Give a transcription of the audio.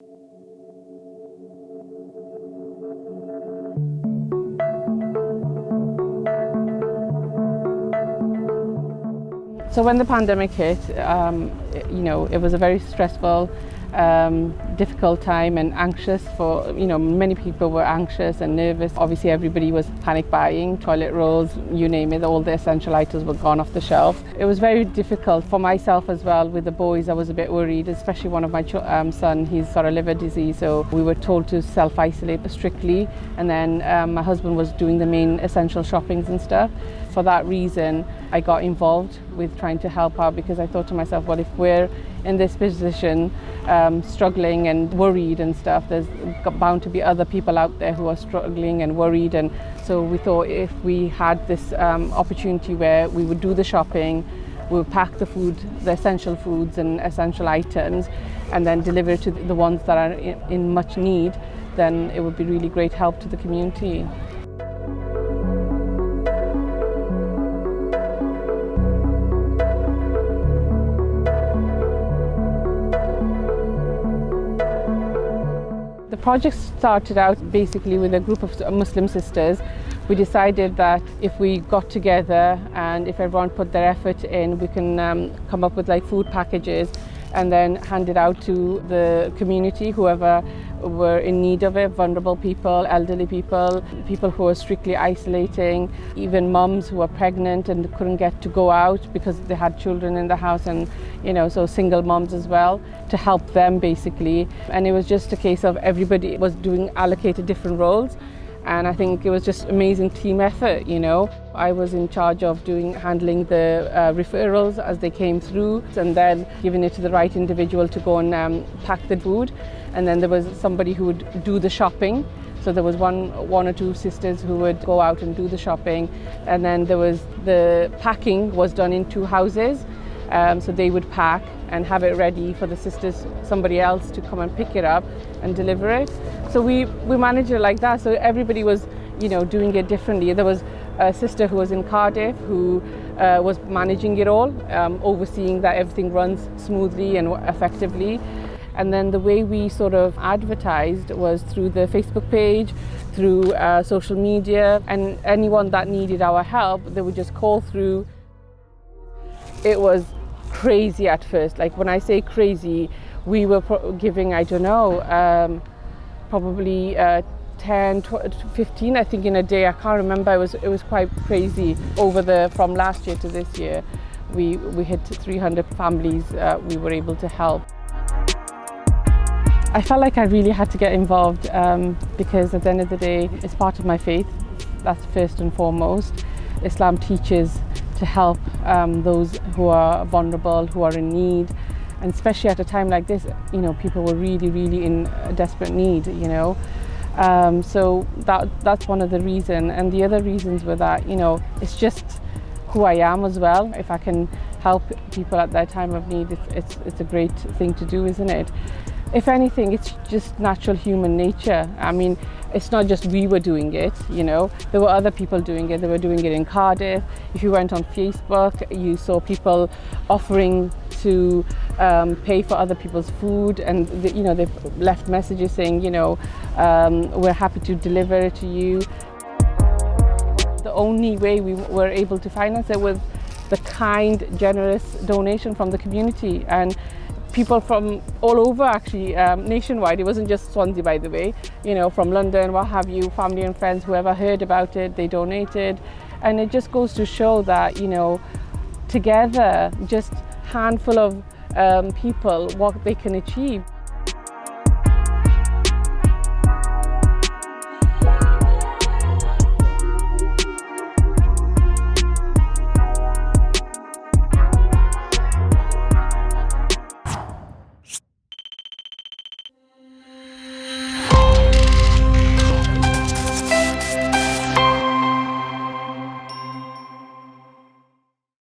So when the pandemic hit, it was a very stressful, difficult time and anxious for, many people were anxious and nervous. Obviously everybody was panic buying, toilet rolls, you name it, all the essential items were gone off the shelf. It was very difficult for myself as well. With the boys, I was a bit worried, especially one of my son, he's got a liver disease, so we were told to self-isolate strictly, and then my husband was doing the main essential shoppings and stuff. For that reason, I got involved with trying to help out, because I thought to myself, well, if we're in this position, struggling and worried and stuff, there's bound to be other people out there who are struggling and worried. And so we thought, if we had this opportunity where we would do the shopping, we would pack the food, the essential foods and essential items, and then deliver it to the ones that are in much need, then it would be really great help to the community. The project started out basically with a group of Muslim sisters. We decided that if we got together and if everyone put their effort in, we can come up with like food packages and then hand it out to the community, whoever were in need of it, vulnerable people, elderly people, people who were strictly isolating, even mums who were pregnant and couldn't get to go out because they had children in the house, and so single mums as well, to help them basically. And it was just a case of everybody was allocated different roles. And I think it was just amazing team effort, I was in charge of handling the referrals as they came through, and then giving it to the right individual to go and pack the food. And then there was somebody who would do the shopping. So there was one or two sisters who would go out and do the shopping. And then there was the packing was done in two houses. So they would pack and have it ready for the sisters, somebody else to come and pick it up and deliver it. So we managed it like that. So everybody was, doing it differently. There was a sister who was in Cardiff who was managing it all, overseeing that everything runs smoothly and effectively. And then the way we sort of advertised was through the Facebook page, through social media, and anyone that needed our help, they would just call through. It was crazy at first. Like when I say crazy, we were giving, probably 10, 15, I think, in a day. I can't remember. It was quite crazy. From last year to this year, we hit 300 families we were able to help. I felt like I really had to get involved because at the end of the day, it's part of my faith. That's first and foremost. Islam teaches to help those who are vulnerable, who are in need, and especially at a time like this, people were really, really in desperate need, So that's one of the reasons, and the other reasons were that, it's just who I am as well. If I can help people at their time of need, it's a great thing to do, isn't it? If anything, it's just natural human nature. I mean, it's not just we were doing it, There were other people doing it. They were doing it in Cardiff. If you went on Facebook, you saw people offering to pay for other people's food, and they've left messages saying, we're happy to deliver it to you. The only way we were able to finance it was the kind, generous donation from the community, and people from all over, actually, nationwide. It wasn't just Swansea, by the way, from London, what have you, family and friends, whoever heard about it, they donated. And it just goes to show that, together, just handful of people, what they can achieve.